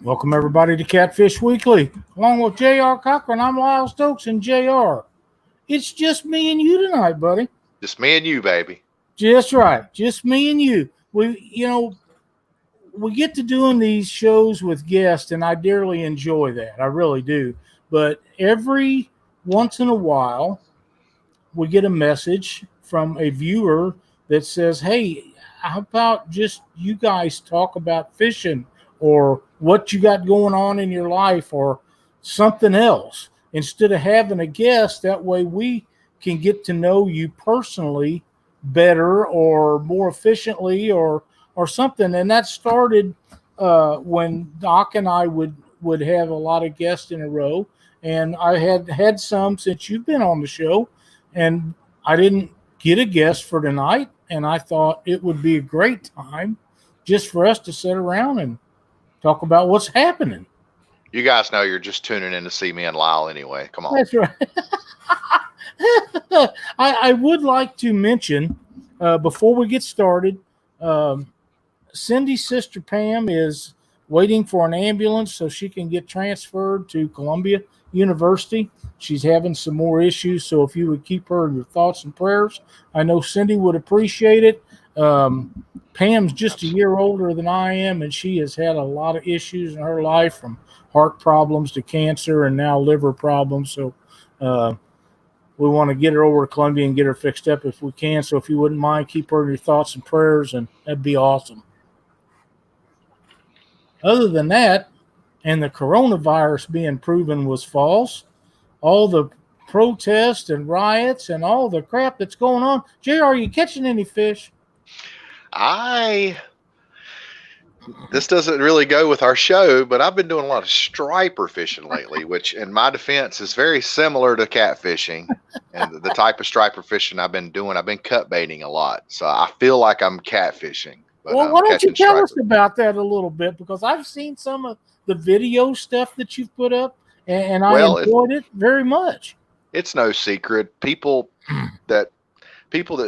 Welcome, everybody, to Catfish Weekly. Along with J.R. Cochran, I'm Lyle Stokes and J.R. It's just me and you tonight, buddy. Just me and you, baby. Just right. Just me and you. We get to doing these shows with guests, and I dearly enjoy that. I really do. But every once in a while, we get a message from a viewer that says, hey, how about just you guys talk about fishing or what you got going on in your life or something else instead of having a guest. That way we can get to know you personally better or more efficiently or something. And that started when Doc and I would have a lot of guests in a row. And I had some since you've been on the show, and I didn't get a guest for tonight. And I thought it would be a great time just for us to sit around and talk about what's happening. You guys know you're just tuning in to see me and Lyle anyway. Come on. That's right. I would like to mention before we get started, Cindy's sister Pam is waiting for an ambulance so she can get transferred to Columbia University. She's having some more issues, so if you would keep her in your thoughts and prayers, I know Cindy would appreciate it. Pam's just a year older than I am, and she has had a lot of issues in her life, from heart problems to cancer and now liver problems. So we want to get her over to Columbia and get her fixed up if we can. So if you wouldn't mind, keep her in your thoughts and prayers, and that'd be awesome. Other than that, and the coronavirus being proven was false, all the protests and riots and all the crap that's going on. JR, are you catching any fish? This doesn't really go with our show, but I've been doing a lot of striper fishing lately, which in my defense is very similar to catfishing. And the type of striper fishing I've been doing, I've been cut baiting a lot. So I feel like I'm catfishing. But well, why don't you tell us about that a little bit? Because I've seen some of the video stuff that you've put up, and I enjoyed it very much. It's no secret. People that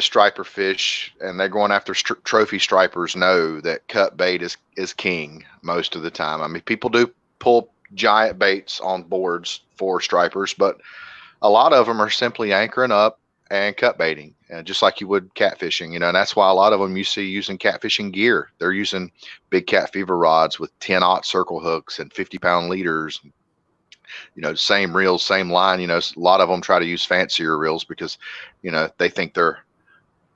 striper fish and they're going after trophy stripers know that cut bait is king most of the time. I mean, people do pull giant baits on boards for stripers, but a lot of them are simply anchoring up and cut baiting, just like you would catfishing, and that's why a lot of them you see using catfishing gear. They're using big cat fever rods with 10-aught circle hooks and 50-pound leaders, same reels, same line. A lot of them try to use fancier reels because, they think they're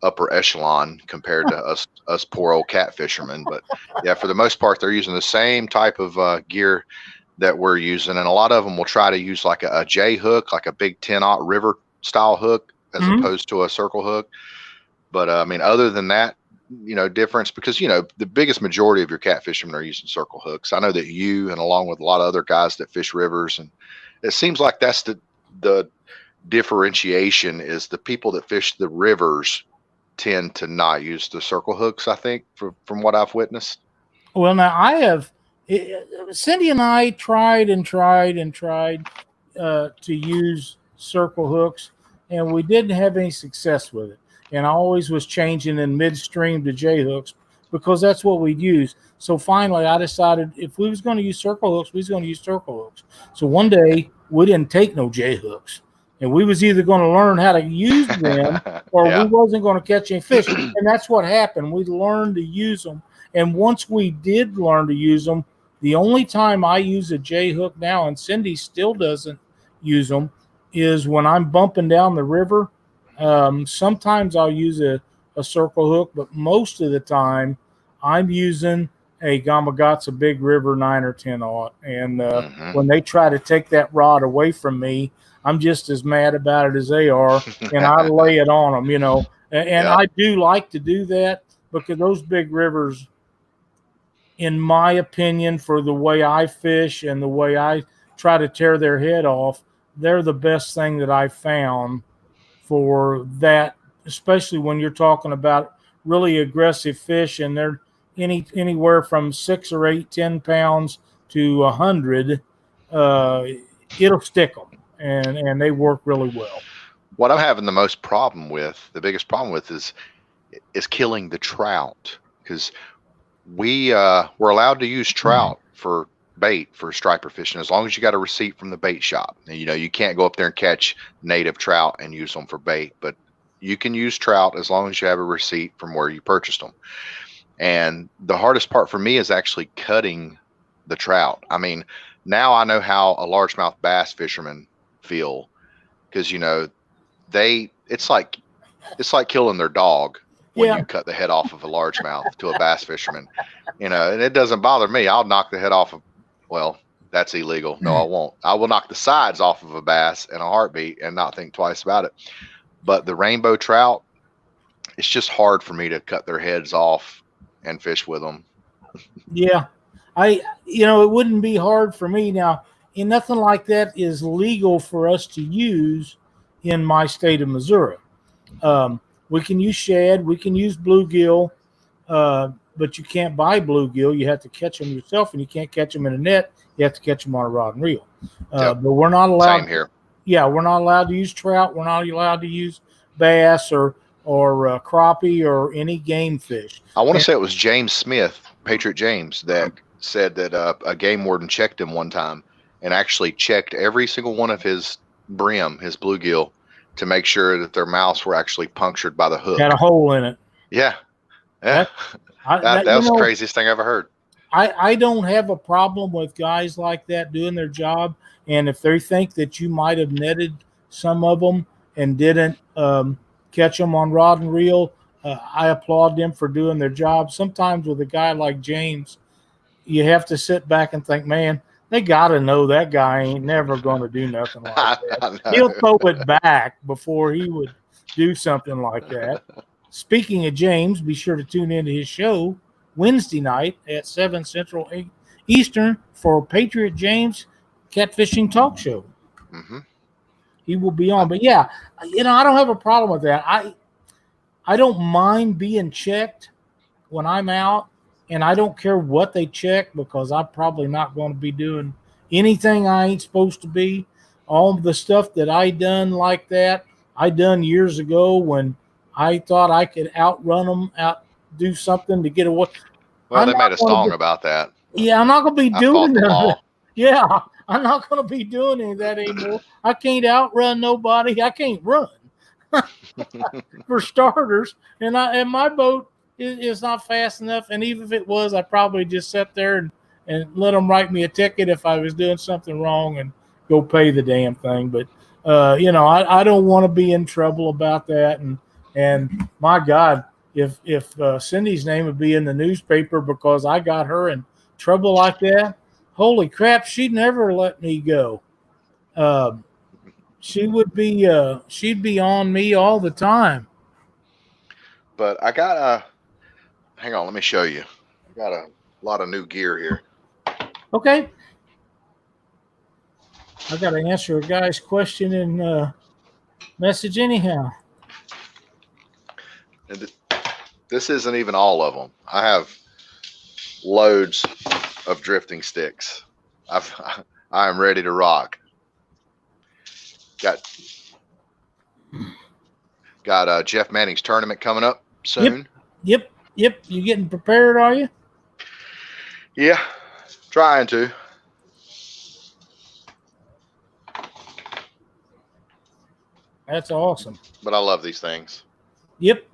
upper echelon compared to us poor old cat fishermen. But yeah, for the most part, they're using the same type of gear that we're using. And a lot of them will try to use like a J hook, like a big 10-aught river style hook, as opposed to a circle hook. But I mean, other than that, difference, because, the biggest majority of your cat fishermen are using circle hooks. I know that you, and along with a lot of other guys that fish rivers, and it seems like that's the differentiation, is the people that fish the rivers tend to not use the circle hooks, I think, from what I've witnessed. Well, now Cindy and I tried to use circle hooks, and we didn't have any success with it. And I always was changing in midstream to J hooks because that's what we'd use. So finally, I decided if we was going to use circle hooks, we was going to use circle hooks. So one day we didn't take no J hooks, and we was either going to learn how to use them or we wasn't going to catch any fish. And that's what happened. We learned to use them. And once we did learn to use them, the only time I use a J hook now, and Cindy still doesn't use them, is when I'm bumping down the river. Sometimes I'll use a circle hook, but most of the time I'm using a Gamakatsu Big River 9 or 10-aught. And when they try to take that rod away from me, I'm just as mad about it as they are, and I lay it on them, And I do like to do that because those big rivers, in my opinion, for the way I fish and the way I try to tear their head off, they're the best thing that I've found for that, especially when you're talking about really aggressive fish, and they're anywhere from 6 or 8, 10 pounds to 100. It'll stick them, and they work really well. What I'm having the biggest problem with is killing the trout, because we're allowed to use trout for bait for striper fishing, as long as you got a receipt from the bait shop. And, you can't go up there and catch native trout and use them for bait, but you can use trout as long as you have a receipt from where you purchased them. And the hardest part for me is actually cutting the trout. I mean, now I know how a largemouth bass fisherman feel, because it's like killing their dog when you cut the head off of a largemouth to a bass fisherman. And it doesn't bother me. I'll knock the head off of, well, that's illegal. No, I won't. I will knock the sides off of a bass in a heartbeat and not think twice about it. But the rainbow trout, it's just hard for me to cut their heads off and fish with them. Yeah. It wouldn't be hard for me. Now, and nothing like that is legal for us to use in my state of Missouri. We can use shad, we can use bluegill, but you can't buy bluegill. You have to catch them yourself, and you can't catch them in a net. You have to catch them on a rod and reel. But we're not allowed. Same here. Yeah, we're not allowed to use trout. We're not allowed to use bass or crappie or any game fish. I want to say it was James Smith, Patriot James, that said that a game warden checked him one time and actually checked every single one of his brim, his bluegill, to make sure that their mouths were actually punctured by the hook. Had a hole in it. Yeah. That was the craziest thing I ever heard. I don't have a problem with guys like that doing their job. And if they think that you might have netted some of them and didn't catch them on rod and reel, I applaud them for doing their job. Sometimes with a guy like James, you have to sit back and think, man, they got to know that guy ain't never going to do nothing like that. He'll throw it back before he would do something like that. Speaking of James, be sure to tune into his show Wednesday night at 7 Central 8 Eastern for Patriot James Catfishing Talk Show. Mm-hmm. He will be on. But yeah, I don't have a problem with that. I don't mind being checked when I'm out, and I don't care what they check, because I'm probably not going to be doing anything I ain't supposed to be. All the stuff that I done like that, I done years ago when I thought I could outrun them, do something to get away. Well, they made a song about that. Yeah, I'm not going to be doing that. Yeah, I'm not going to be doing any of that anymore. I can't outrun nobody. I can't run, for starters. And my boat is not fast enough. And even if it was, I'd probably just sit there and let them write me a ticket if I was doing something wrong and go pay the damn thing. But, I don't want to be in trouble about that. And my God, if Cindy's name would be in the newspaper because I got her in trouble like that, holy crap, she'd never let me go. She would be she'd be on me all the time. But I got hang on, let me show you. I got a lot of new gear here. Okay. I got to answer a guy's question in message anyhow. And this isn't even all of them. I have loads of drifting sticks. I am ready to rock. Got Jeff Manning's tournament coming up soon. Yep. You getting prepared, are you? Yeah, trying to. That's awesome. But I love these things. Yep.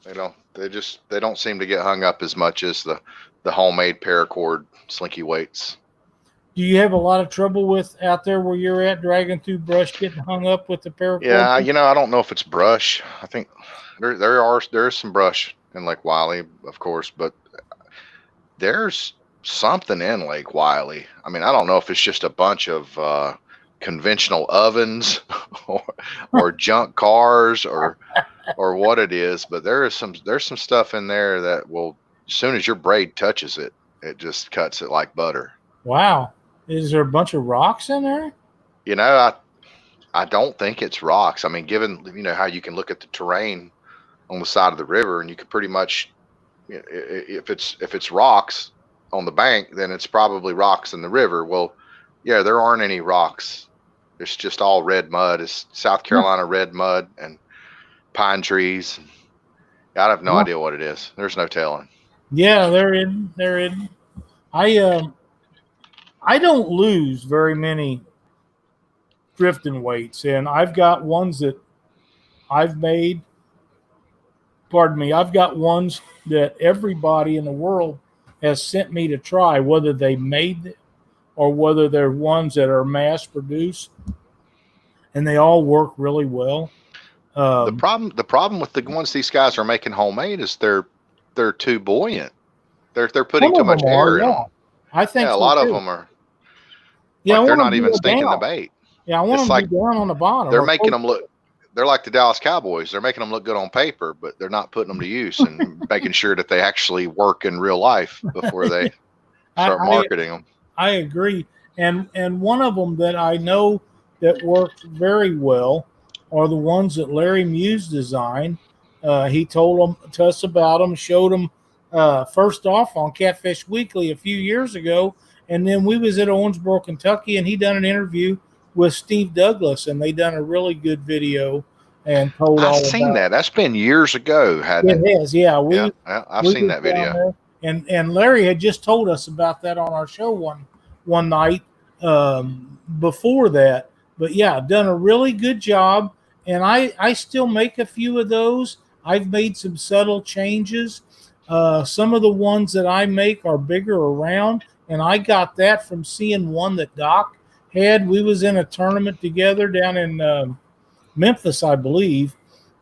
They don't seem to get hung up as much as the homemade paracord slinky weights. Do you have a lot of trouble with out there where you're at, dragging through brush, getting hung up with the paracord? Yeah, I don't know if it's brush. I think there is some brush in Lake Wiley, of course, but there's something in Lake Wiley. I mean, I don't know if it's just a bunch of conventional ovens or junk cars or what it is, but there's some stuff in there that will, as soon as your braid touches it, it just cuts it like butter. Wow. Is there a bunch of rocks in there? I don't think it's rocks. I mean, given how you can look at the terrain on the side of the river, and you could pretty much, if it's rocks on the bank, then it's probably rocks in the river. Well, yeah, there aren't any rocks. It's just all red mud. It's South Carolina red mud and pine trees. I have no idea what it is. There's no telling. Yeah, they're in. I don't lose very many drifting weights, and I've got ones that I've made. Pardon me. I've got ones that everybody in the world has sent me to try, whether they made them or whether they're ones that are mass produced, and they all work really well. The problem with the ones these guys are making homemade is they're too buoyant. They're putting Some too of much them are, air in yeah. them. I think Yeah, a so lot of too. them are Yeah, I like they're want not them even to go stinking the down. bait. Yeah, I want It's them to like be down on the bottom. they're or making close. them look. They're like the Dallas Cowboys. They're making them look good on paper, but they're not putting them to use and making sure that they actually work in real life before they start marketing them. I agree. And one of them that I know that works very well are the ones that Larry Muse designed. He told them to us about them, showed them first off on Catfish Weekly a few years ago, and then we was at Owensboro, Kentucky, and he done an interview with Steve Douglas, and they done a really good video and told I've all seen about that. That's been years ago, hadn't it? it. Has, yeah. Yeah, I've We seen was that down video. there, and Larry had just told us about that on our show one night before that. But yeah, done a really good job, and I still make a few of those. I've made some subtle changes. Some of the ones that I make are bigger around, and I got that from seeing one that Doc had. We was in a tournament together down in Memphis, I believe,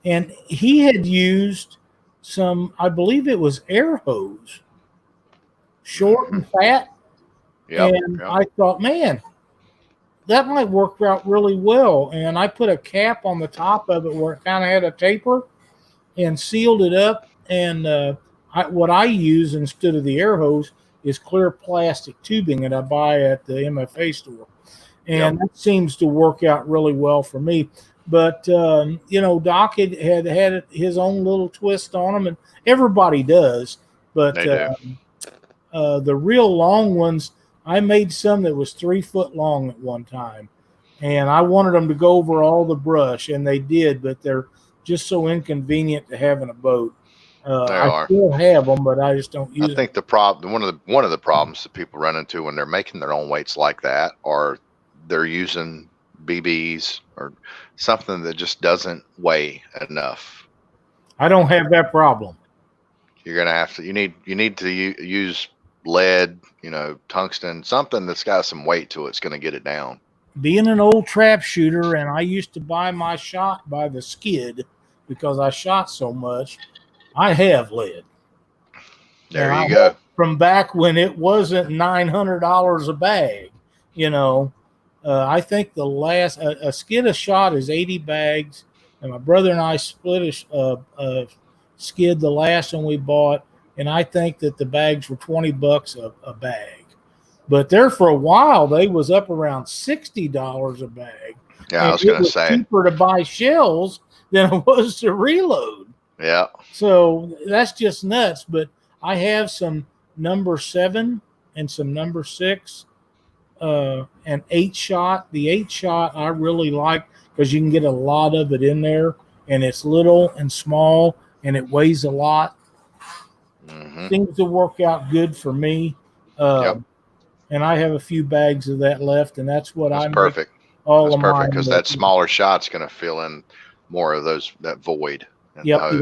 and he had used some, I believe it was air hose, short and fat. Yep. And I thought, man, that might work out really well. And I put a cap on the top of it where it kind of had a taper and sealed it up. And what I use instead of the air hose is clear plastic tubing that I buy at the MFA store. And that seems to work out really well for me. But Doc had his own little twist on them, and everybody does. But They do. the real long ones, I made some that was 3 foot long at one time, and I wanted them to go over all the brush, and they did. But they're just so inconvenient to have in a boat. They I are. still have them, but I just don't use I think the problem, one of the problems that people run into when they're making their own weights like that, are they're using BBs or something that just doesn't weigh enough. I don't have that problem. You're gonna have to. You need to use lead, tungsten, something that's got some weight to it. It's gonna get it down. Being an old trap shooter, and I used to buy my shot by the skid because I shot so much, I have lead. There you go. From back when it wasn't $900 a bag, I think the last a skid a shot is 80 bags, and my brother and I split a skid, the last one we bought, and I think that the bags were $20 a bag. But there for a while, they was up around $60 a bag. Yeah, I was going to say cheaper to buy shells than it was to reload. Yeah. So that's just nuts. But I have some number 7 and some number 6, an 8-shot. The 8-shot I really like because you can get a lot of it in there, and it's little and small, and it weighs a lot. Seems to work out good for me. And I have a few bags of that left, and that's what I'm perfect. That's perfect because that smaller shot's going to fill in more of that void. Yep,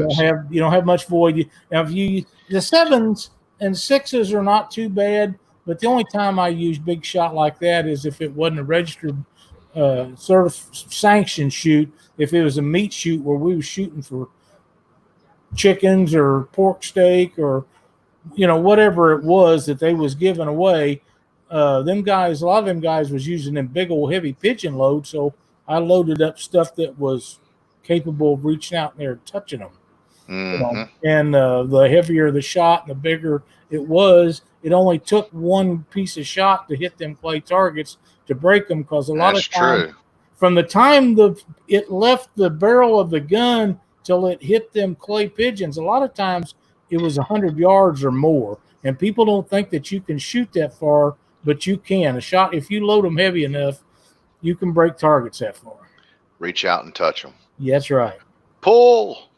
you don't have much void. Now, the 7s and 6s are not too bad, but the only time I use big shot like that is if it wasn't a registered sort of sanctioned shoot. If it was a meat shoot where we were shooting for chickens or pork steak or whatever it was that they was giving away, a lot of them guys was using them big old heavy pigeon loads. So I loaded up stuff that was capable of reaching out there and touching them. And the heavier the shot and the bigger it was, it only took one piece of shot to hit them clay targets to break them, because a lot of times, from the time it left the barrel of the gun till it hit them clay pigeons, a lot of times it was 100 yards or more. And people don't think that you can shoot that far, but you can. A shot, if you load them heavy enough, you can break targets that far. Reach out and touch them. Yeah, that's right. Pull.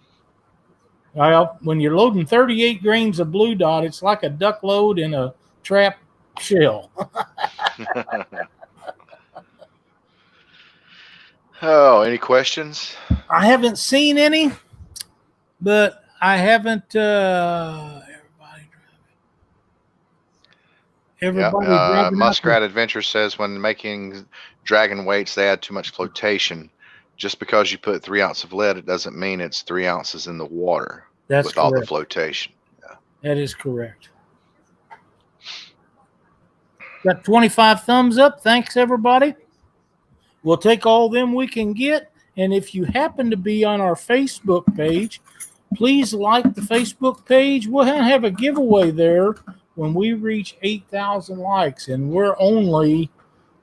Well, when you're loading 38 grains of blue dot, it's like a duck load in a trap shell. Oh, any questions? I haven't seen any, but I haven't. Everybody driving out there. Muskrat Adventure says when making dragon weights, they add too much flotation. Just because you put 3 ounces of lead, it doesn't mean it's 3 ounces in the water. That's with all the correct. flotation. Yeah. That is correct. Got 25 thumbs up. Thanks, everybody. We'll take all them we can get. And if you happen to be on our Facebook page, please like the Facebook page. We'll have a giveaway there when we reach 8,000 likes. And we're only,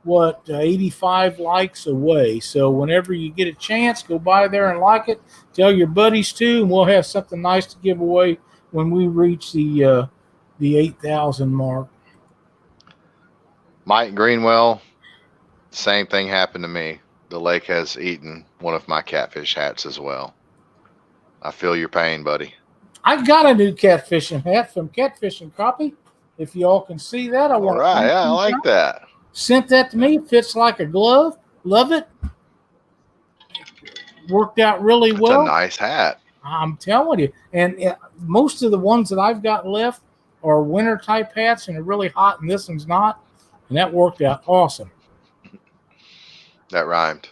85 likes away. So whenever you get a chance, go by there and like it. Tell your buddies too, and we'll have something nice to give away when we reach the 8,000 mark. Mike Greenwell, same thing happened to me. The lake has eaten one of my catfish hats as well. I feel your pain, buddy. I got a new catfishing hat from Catfish and Copy. If you all can see that, All right, yeah, I like that. Sent that to me. It fits like a glove. Love it. Worked out really well. It's a nice hat. I'm telling you. And most of the ones that I've got left are winter type hats, and they're really hot, and this one's not. And that worked out awesome. That rhymed.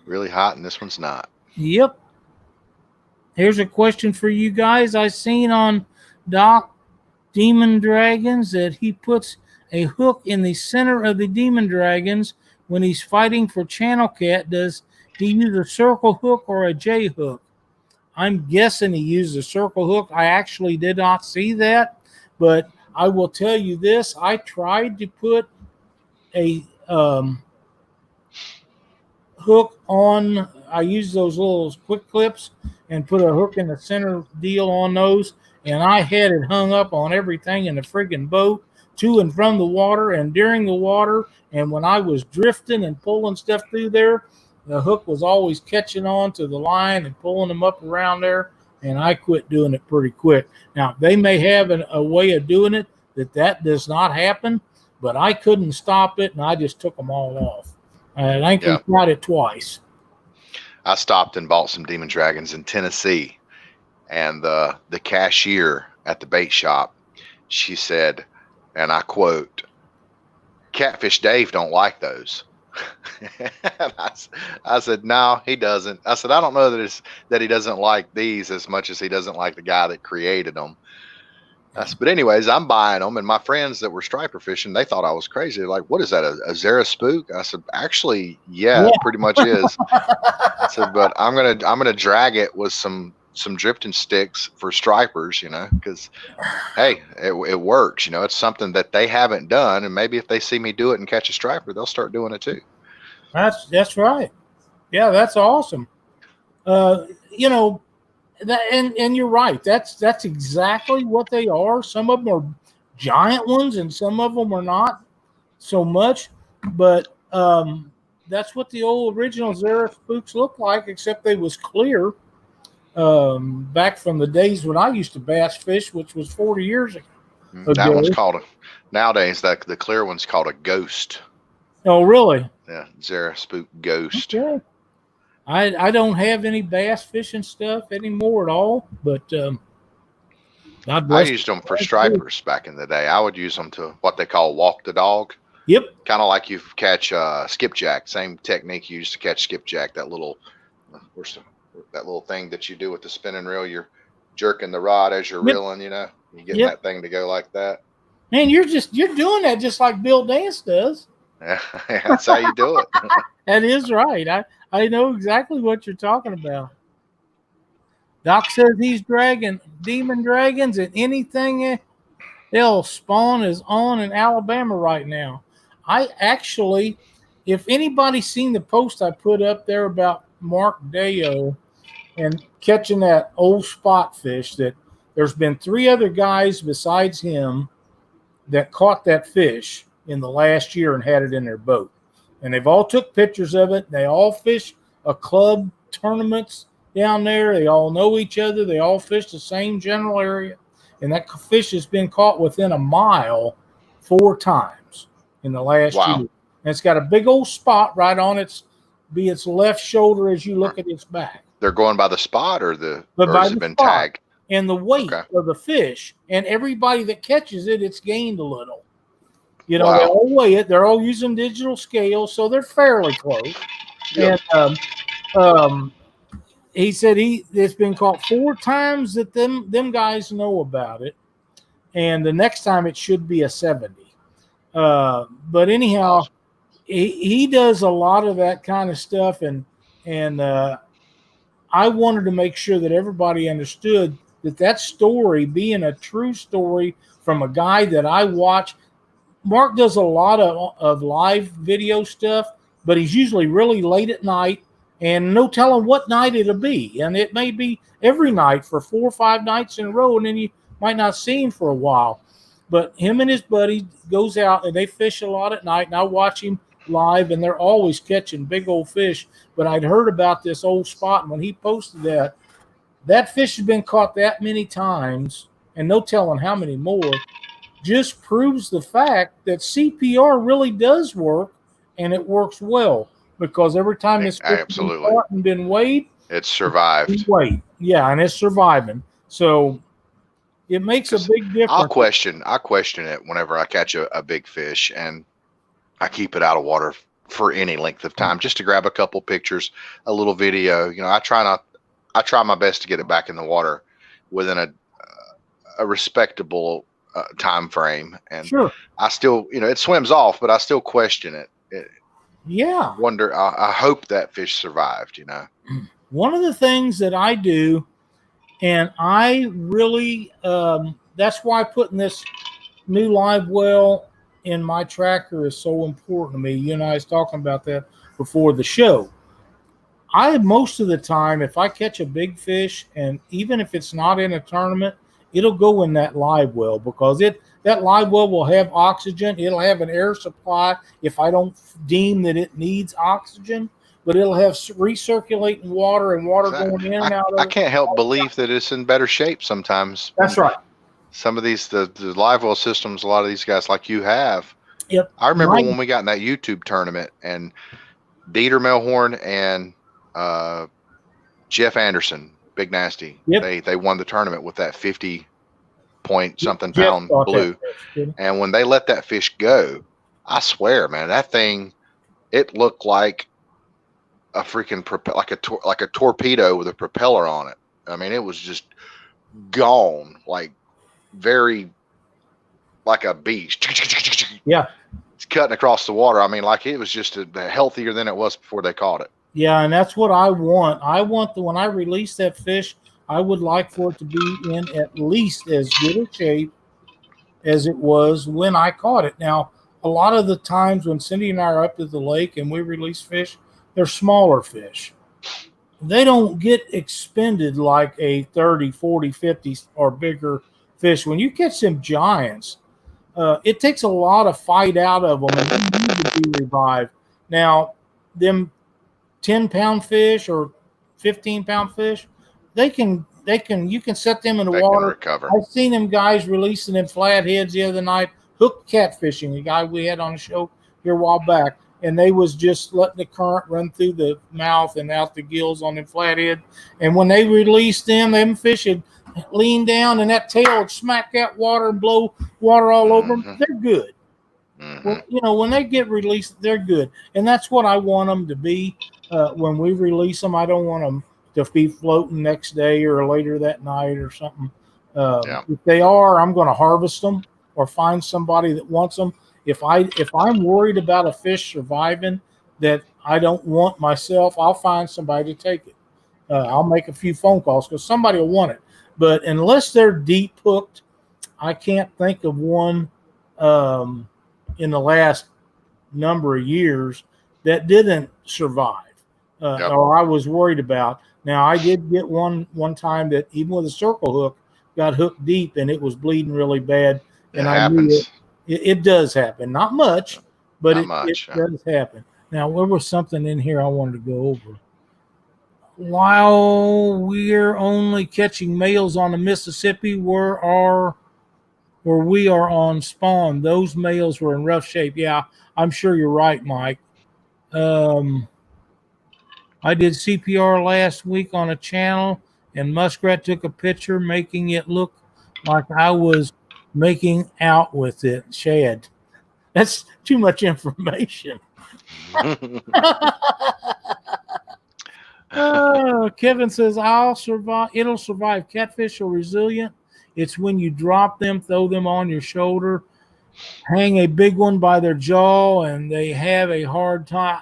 Really hot, and this one's not. Yep. Here's a question for you guys. I seen on Doc Demon Dragons that he puts a hook in the center of the Demon Dragons when he's fighting for Channel Cat. Does he use a circle hook or a J hook? I'm guessing he used a circle hook. I actually did not see that, but I will tell you this. I tried to put a hook on. I used those little quick clips and put a hook in the center deal on those, and I had it hung up on everything in the friggin' boat to and from the water and during the water. And when I was drifting and pulling stuff through there, the hook was always catching on to the line and pulling them up around there, and I quit doing it pretty quick. Now, they may have a way of doing it that does not happen, but I couldn't stop it, and I just took them all off. I think we tried it twice. I stopped and bought some Demon Dragons in Tennessee, and the cashier at the bait shop, she said, and I quote, "Catfish Dave don't like those." And I said, "No, he doesn't." I said, "I don't know that he doesn't like these as much as he doesn't like the guy that created them." But anyways, I'm buying them, and my friends that were striper fishing, they thought I was crazy. They're like, "What is that, a Zara spook?" I said, "Actually, yeah, it pretty much is." I said, "But I'm gonna drag it with some drifting sticks for stripers, because hey, it works. It's something that they haven't done, and maybe if they see me do it and catch a striper, they'll start doing it too." That's right. Yeah, that's awesome. That, and you're right. That's exactly what they are. Some of them are giant ones, and some of them are not so much. But that's what the old original Zara spooks looked like, except they was clear. Back from the days when I used to bass fish, which was 40 years ago. That one's called nowadays. The clear one's called a ghost. Oh, really? Yeah, Zara spook ghost. Okay. I don't have any bass fishing stuff anymore at all, but I used them for stripers back in the day. I would use them to what they call walk the dog. Yep. Kind of like you catch skipjack. Same technique you used to catch skipjack. That little thing that you do with the spinning reel. You're jerking the rod as you're reeling. You get that thing to go like that. Man, you're doing that just like Bill Dance does. Yeah, that's how you do it. That is right. I know exactly what you're talking about. Doc says he's dragging Demon Dragons, and anything else spawn is on in Alabama right now. I actually, if anybody's seen the post I put up there about Mark Deo and catching that old spot fish, that there's been 3 other guys besides him that caught that fish in the last year and had it in their boat. And they've all took pictures of it. They all fish a club tournaments down there. They all know each other. They all fish the same general area. and that fish has been caught within a mile 4 times in the last Wow. year. And it's got a big old spot right on its left shoulder as you look at its back. They're going by the spot or By has the it been spot tagged? and the weight Okay. of the fish, and everybody that catches it, it's gained a little. You know, Wow. they all weigh it. They're all using digital scales, so they're fairly close. Yep. And he said it's been caught 4 times that them guys know about it, and the next time it should be a 70. But anyhow, Awesome. he does a lot of that kind of stuff, and I wanted to make sure that everybody understood that story being a true story from a guy that I watch. Mark does a lot of live video stuff, but he's usually really late at night, and no telling what night it'll be. And it may be every night for 4 or 5 nights in a row, and then you might not see him for a while. But him and his buddy goes out, and they fish a lot at night, and I watch him live, and they're always catching big old fish. But I'd heard about this old spot, and when he posted that fish has been caught that many times, and no telling how many more, just proves the fact that CPR really does work, and it works well, because every time this fish has been caught and been weighed, it's survived. Yeah, and it's surviving. So it makes a big difference. I'll question it whenever I catch a big fish, and I keep it out of water for any length of time, just to grab a couple pictures, a little video. You know, I try my best to get it back in the water within a respectable time frame, and sure, I still, it swims off, but I still question it. Yeah, wonder. I hope that fish survived. One of the things that I do, and I really, that's why putting this new live well in my tracker is so important to me. You and I was talking about that before the show. Most of the time, if I catch a big fish, and even if it's not in a tournament, it'll go in that live well, because that live well will have oxygen. It'll have an air supply if I don't deem that it needs oxygen, but it'll have recirculating water and water going in and out of it. I can't help believe that it's in better shape sometimes. That's right. Some of these, the live well systems, a lot of these guys like you have. Yep. I remember when we got in that YouTube tournament, and Dieter Melhorn and Jeff Anderson, Big Nasty, they won the tournament with that 50 point something pound blue. And when they let that fish go, I swear, man, that thing, it looked like a freaking like a torpedo with a propeller on it. I mean, it was just gone, like very like a beast. Yeah, it's cutting across the water. I mean, like it was just healthier than it was before they caught it. Yeah, and that's what I want. When I release that fish, I would like for it to be in at least as good a shape as it was when I caught it. Now, a lot of the times when Cindy and I are up at the lake and we release fish, they're smaller fish. They don't get expended like a 30, 40, 50 or bigger fish. When you catch them giants, it takes a lot of fight out of them, and they need to be revived. Now, them 10-pound fish or 15-pound fish, you can set them in the water. I've seen them guys releasing them flatheads the other night, hook catfishing, a guy we had on the show here a while back, and they was just letting the current run through the mouth and out the gills on them flathead. And when they released them fish would lean down, and that tail would smack that water and blow water all over them. They're good. Well, when they get released, they're good. And that's what I want them to be. When we release them, I don't want them to be floating next day or later that night or something. If they are, I'm going to harvest them or find somebody that wants them. If I'm worried about a fish surviving that I don't want myself, I'll find somebody to take it. I'll make a few phone calls because somebody will want it. But unless they're deep hooked, I can't think of one in the last number of years that didn't survive or I was worried about. Now, I did get one time that even with a circle hook got hooked deep and it was bleeding really bad. And I knew it does happen. Not much, but it does happen. Now, there was something in here I wanted to go over. While we're only catching males on the Mississippi, where we are on spawn, those males were in rough shape. Yeah, I'm sure you're right, Mike. Um, I did CPR last week on a channel, and Muskrat took a picture, making it look like I was making out with it. Shad, that's too much information. Kevin says, I'll survive. It'll survive. Catfish are resilient. It's when you drop them, throw them on your shoulder, hang a big one by their jaw, and they have a hard time.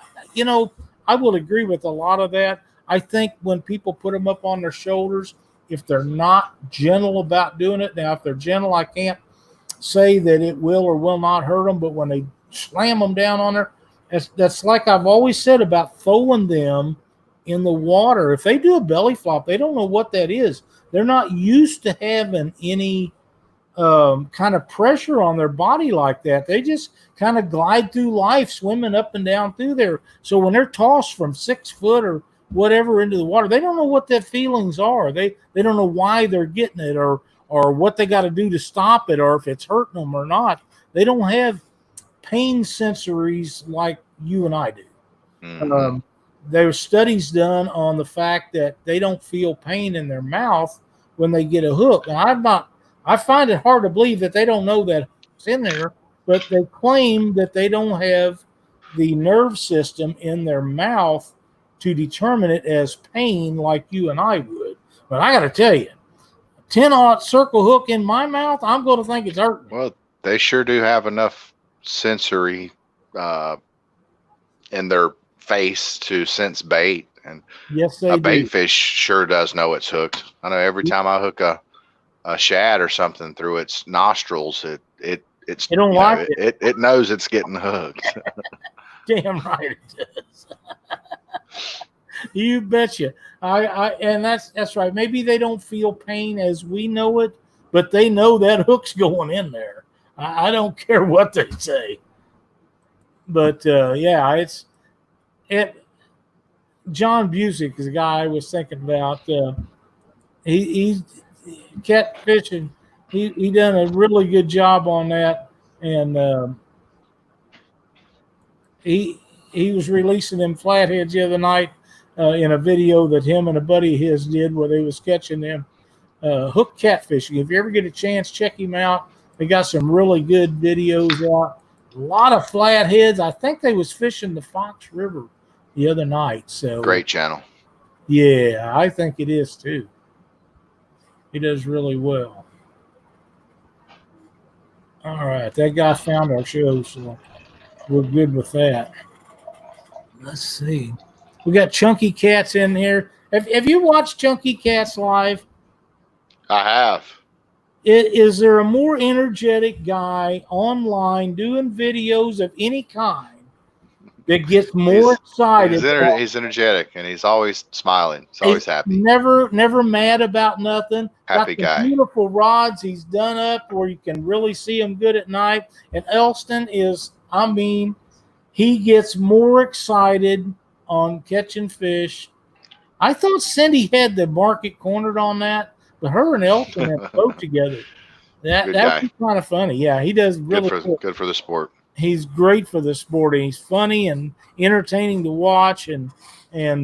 I will agree with a lot of that. I think when people put them up on their shoulders, if they're not gentle about doing it, now, if they're gentle, I can't say that it will or will not hurt them, but when they slam them down on there, that's like I've always said about throwing them in the water. If they do a belly flop, they don't know what that is. They're not used to having any kind of pressure on their body like that. They just kind of glide through life, swimming up and down through there. So when they're tossed from 6 foot or whatever into the water, they don't know what their feelings are. They don't know why they're getting it, or what they got to do to stop it, or if it's hurting them or not. They don't have pain sensories like you and I do. Mhm. There's studies done on the fact that they don't feel pain in their mouth when they get a hook. And I find it hard to believe that they don't know that it's in there, but they claim that they don't have the nerve system in their mouth to determine it as pain like you and I would. But I got to tell you, 10-aught circle hook in my mouth, I'm going to think it's hurting. Well, they sure do have enough sensory uh, in their face to sense bait, and Yes, a they bait do. fish sure does know it's hooked. I know every time I hook a shad or something through its nostrils, it's They don't like it. it knows it's getting hooked. Damn right it does. You betcha. And that's right. Maybe they don't feel pain as we know it, but they know that hook's going in there. I don't care what they say. But yeah, it. John Busick is a guy I was thinking about. He's catfishing. He done a really good job on that, and he was releasing them flatheads the other night in a video that him and a buddy of his did where they was catching them hook catfishing. If you ever get a chance, check him out. They got some really good videos out. A lot of flatheads. I think they was fishing the Fox River the other night. So Great channel. yeah, I think it is too. He does really well. All right, that guy found our show, so we're good with that. Let's see. We got Chunky Cats in here. Have you watched Chunky Cats live? I have. Is there a more energetic guy online doing videos of any kind that gets more excited? He's energetic, and he's always smiling. He's always happy. Never mad about nothing. Happy Got some guy. beautiful rods he's done up where you can really see him good at night. And Elston is, he gets more excited on catching fish. I thought Cindy had the market cornered on that, but her and Elston have boat together. That would be kind of funny. Yeah, he does really good for the sport. He's great for the sport, and he's funny and entertaining to watch. And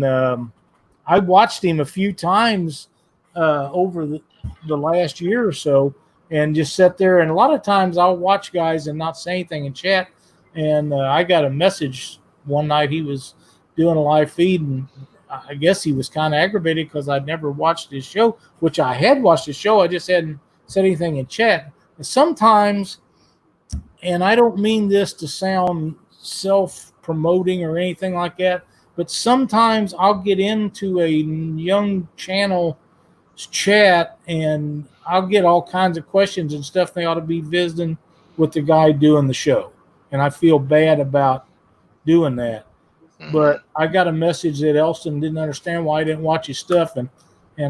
I watched him a few times over the last year or so, and just sat there. And a lot of times I'll watch guys and not say anything in chat. And I got a message one night. He was doing a live feed, and I guess he was kind of aggravated because I'd never watched his show, which I had watched his show. I just hadn't said anything in chat. And sometimes, and I don't mean this to sound self-promoting or anything like that, but sometimes I'll get into a young channel chat and I'll get all kinds of questions and stuff they ought to be visiting with the guy doing the show. And I feel bad about doing that. Mm-hmm. But I got a message that Elston didn't understand why I didn't watch his stuff. And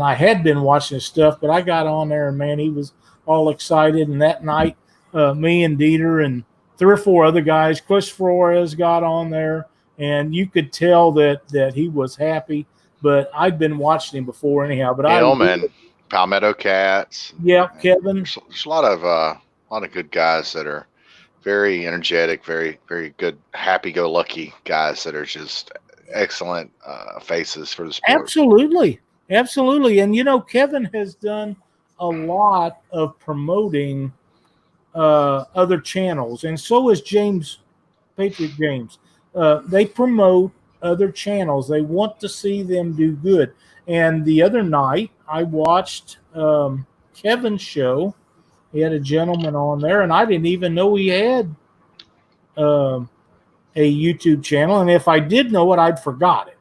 I had been watching his stuff, but I got on there and, man, he was all excited. And that night, me and Dieter and 3 or 4 other guys, Chris Flores got on there. And you could tell that he was happy. but I'd been watching him before anyhow. But Him and Palmetto Cats. yeah, Kevin. There's a lot of good guys that are very energetic, very, very good, happy-go-lucky guys that are just excellent faces for the sport. Absolutely. And Kevin has done a lot of promoting other channels, and so is Patriot James. They promote other channels. They want to see them do good. And the other night, I watched Kevin's show. He had a gentleman on there, and I didn't even know he had a YouTube channel. And if I did know it, I'd forgot it.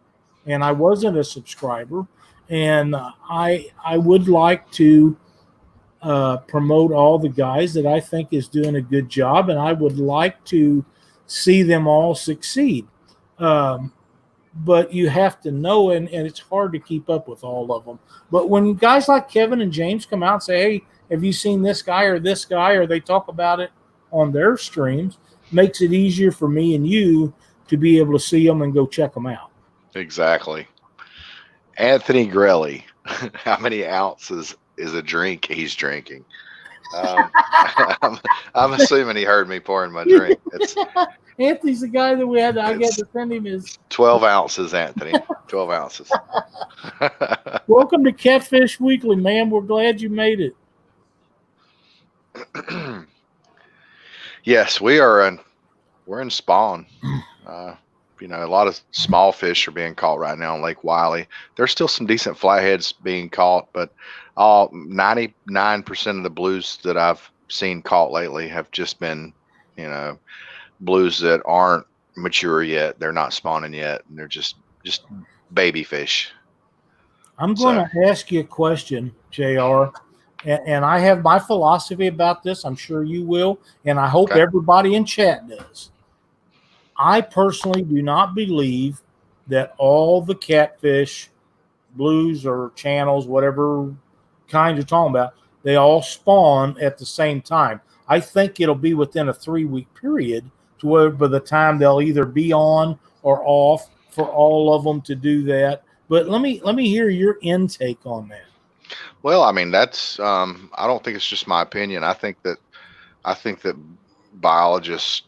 And I wasn't a subscriber. And I would like to promote all the guys that I think is doing a good job, and I would like to see them all succeed. But you have to know, and it's hard to keep up with all of them. But when guys like Kevin and James come out and say, hey, have you seen this guy, or they talk about it on their streams, makes it easier for me and you to be able to see them and go check them out. Exactly. Anthony Grelly, how many ounces is a drink he's drinking? I'm assuming he heard me pouring my drink. Anthony's the guy that I got to send him his 12 ounces, Anthony. 12 ounces. Welcome to Catfish Weekly, man. We're glad you made it. Yes, we're in spawn. A lot of small fish are being caught right now in Lake Wiley. There's still some decent flatheads being caught, but 99% of the blues that I've seen caught lately have just been, blues that aren't mature yet. They're not spawning yet, and they're just baby fish. I'm going to ask you a question, JR, and I have my philosophy about this. I'm sure you will, and I hope everybody in chat does. I personally do not believe that all the catfish, blues or channels, whatever kind you're talking about, they all spawn at the same time. I think it'll be within a 3-week period to where by the time they'll either be on or off for all of them to do that. But let me hear your intake on that. Well, I mean, that's I don't think it's just my opinion. I think that biologists,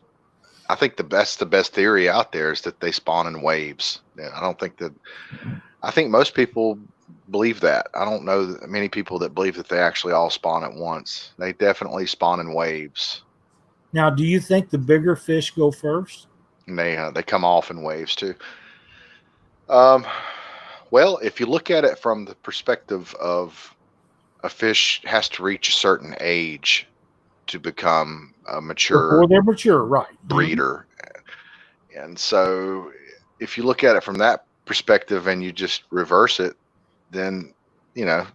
I think that's the best theory out there, is that they spawn in waves. I think most people believe that. I don't know many people that believe that they actually all spawn at once. They definitely spawn in waves. Now, do you think the bigger fish go first? And they come off in waves too. Well, if you look at it from the perspective of a fish has to reach a certain age to become a mature, before they're mature, right? Breeder. And so if you look at it from that perspective and you just reverse it, then,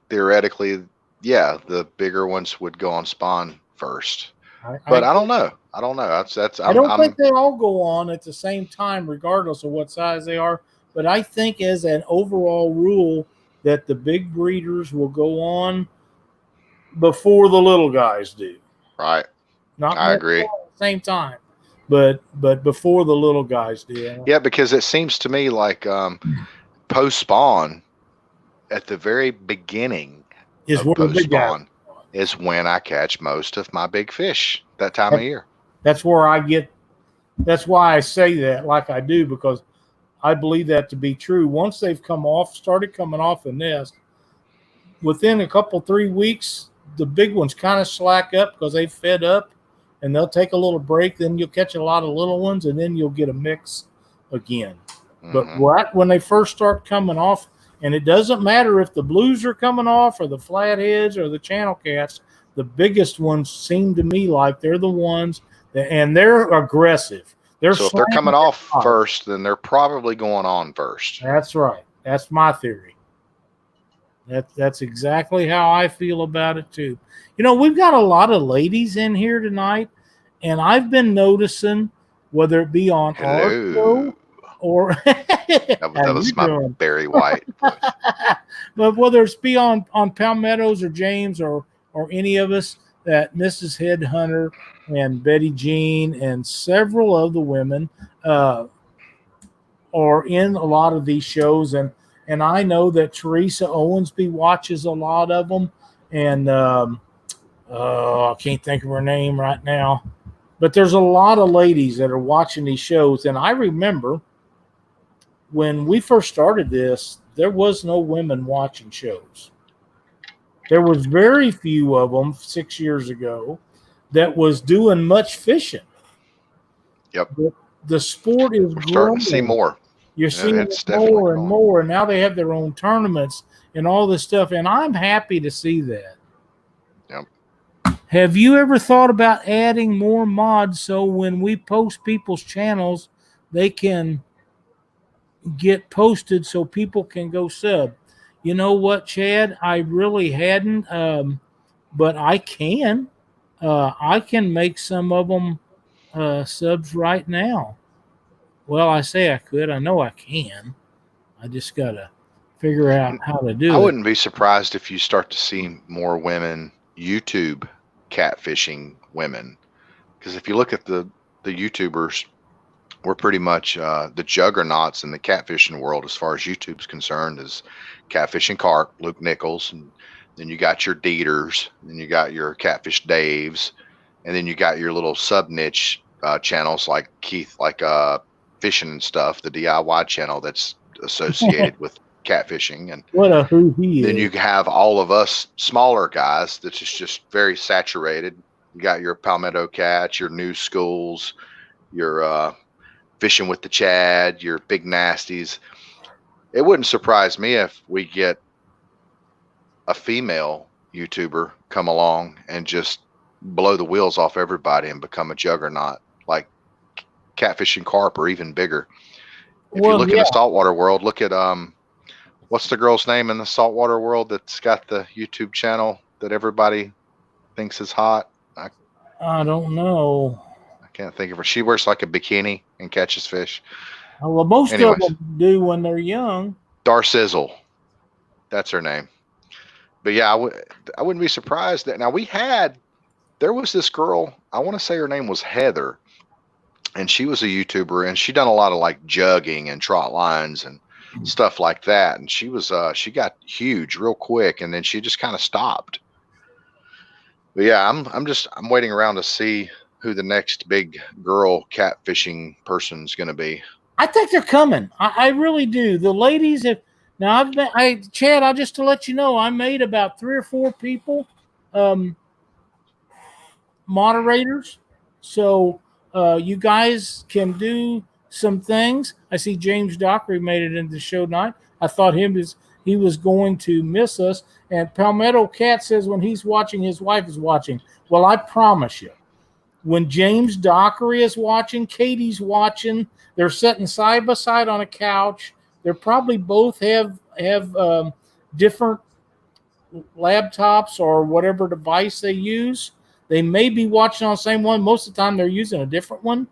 theoretically, the bigger ones would go on spawn first. But I don't know. I don't know. I don't think they all go on at the same time, regardless of what size they are. But I think as an overall rule that the big breeders will go on before the little guys do. Right. I agree. At the same time, but before the little guys do. Yeah, because it seems to me like post spawn, at the very beginning is where the big guys is when I catch most of my big fish that time of year. That's why I say that like I do, because I believe that to be true. Once they've started coming off the nest, within a couple, 3 weeks, the big ones kind of slack up because they've fed up, and they'll take a little break. Then you'll catch a lot of little ones, and then you'll get a mix again. Mm-hmm. But right when they first start coming off, and it doesn't matter if the blues are coming off or the flatheads or the channel cats, the biggest ones seem to me like they're the ones and they're aggressive. So if they're coming off first, then they're probably going on first. That's right. That's my theory. That's exactly how I feel about it too. We've got a lot of ladies in here tonight, and I've been noticing, whether it be on our show or that was my Barry White. But whether it's be on Palmetto's or James or any of us, that Mrs. Headhunter and Betty Jean and several of the women are in a lot of these shows, and and I know that Teresa Owensby watches a lot of them, and I can't think of her name right now, but there's a lot of ladies that are watching these shows. And I remember when we first started this, there was no women watching shows. There was very few of them 6 years ago that was doing much fishing. Yep. The sport is We're growing. starting to see more. You're seeing It's it more and growing. more, and now they have their own tournaments and all this stuff, and I'm happy to see that. Yep. Have you ever thought about adding more mods so when we post people's channels, they can get posted so people can go sub? You know what, Chad? I really hadn't, but I can. I can make some of them subs right now. Well, I say I could. I know I can. I just got to figure out how to do it. I wouldn't be surprised if you start to see more women YouTube catfishing women. Because if you look at the YouTubers, we're pretty much the juggernauts in the catfishing world as far as YouTube's concerned is Catfish and Carp, Luke Nichols, and then you got your Dieters, and then you got your Catfish Daves, and then you got your little sub niche channels like Keith, like fishing and stuff, the DIY channel that's associated with catfishing, and what a who he then is. you have all of us smaller guys that's just very saturated. You got your Palmetto Cats, your New Schools, your Fishing with the Chad, your Big Nasties. It wouldn't surprise me if we get a female YouTuber come along and just blow the wheels off everybody and become a juggernaut like Catfish and Carp or even bigger. If you look in the saltwater world, look at what's the girl's name in the saltwater world that's got the YouTube channel that everybody thinks is hot? I don't know. I can't think of her. She wears like a bikini and catches fish. Well, most of them do when they're young. Darcizzle. That's her name. But yeah, I wouldn't be surprised that now there was this girl, I want to say her name was Heather, and she was a YouTuber, and she done a lot of like jugging and trot lines and stuff like that. And she she got huge real quick, and then she just kind of stopped. But yeah, I'm waiting around to see who the next big girl catfishing person's going to be. I think they're coming. I really do. The ladies have now. Chad. I just to let you know, I made about 3 or 4 people moderators, so you guys can do some things. I see James Dockery made it into the show tonight. I thought he was going to miss us. And Palmetto Cat says when he's watching, his wife is watching. Well, I promise you, when James Dockery is watching, Katie's watching. They're sitting side by side on a couch. They probably both have different laptops or whatever device they use. They may be watching on the same one. Most of the time, they're using a different one,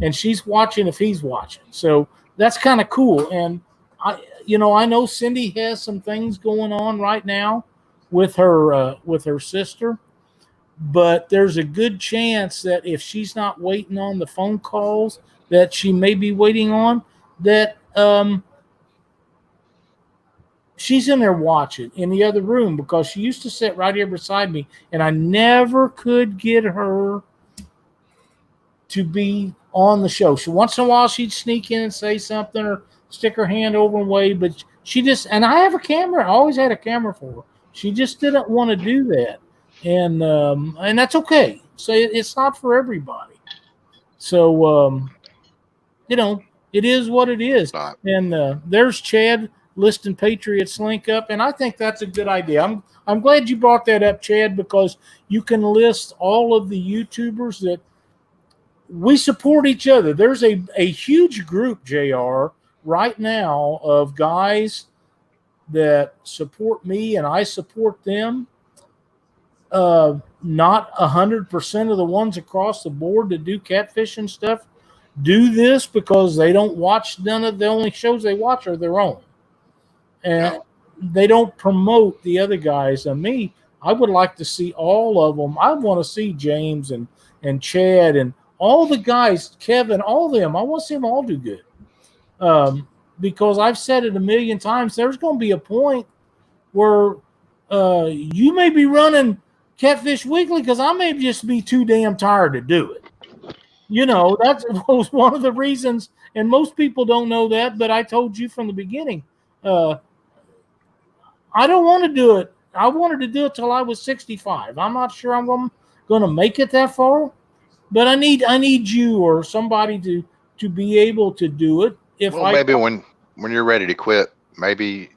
and she's watching if he's watching. So that's kind of cool. And I know Cindy has some things going on right now with her sister. But there's a good chance that if she's not waiting on the phone calls that she may be waiting on, that she's in there watching in the other room, because she used to sit right here beside me, and I never could get her to be on the show. So once in a while she'd sneak in and say something or stick her hand over and wave, but she just, and I have a camera. I always had a camera for her. She just didn't want to do that. And that's okay. So it's not for everybody. So, it is what it is. And there's Chad listing Patriots link up. And I think that's a good idea. I'm glad you brought that up, Chad, because you can list all of the YouTubers that we support each other. There's a huge group, JR, right now of guys that support me and I support them. Not 100% of the ones across the board that do catfishing stuff do this because they don't watch, none of the only shows they watch are their own. And they don't promote the other guys. And me, I would like to see all of them. I want to see James and Chad and all the guys, Kevin, all of them. I want to see them all do good. because I've said it a million times, there's going to be a point where you may be running Catfish Weekly because I may just be too damn tired to do it. That was one of the reasons, and most people don't know that, but I told you from the beginning, I don't want to do it. I wanted to do it till I was 65. I'm not sure I'm going to make it that far, but I need you or somebody to be able to do it. Maybe when you're ready to quit, maybe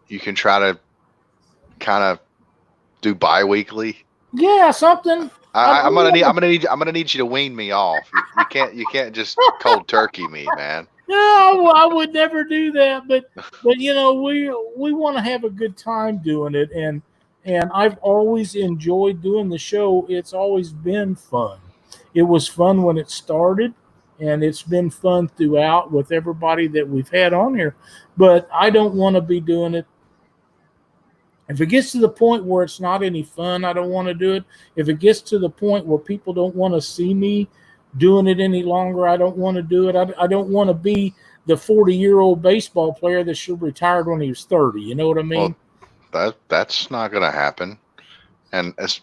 you can try to kind of do bi-weekly. Yeah, something. I'm gonna need you to wean me off. You can't just cold turkey me, man. No, I would never do that. But we want to have a good time doing it, and I've always enjoyed doing the show. It's always been fun. It was fun when it started, and it's been fun throughout with everybody that we've had on here. But I don't want to be doing it. If it gets to the point where it's not any fun, I don't want to do it. If it gets to the point where people don't want to see me doing it any longer, I don't want to do it. I don't want to be the 40-year-old baseball player that should have retired when he was 30. You know what I mean? Well, that's not going to happen. And as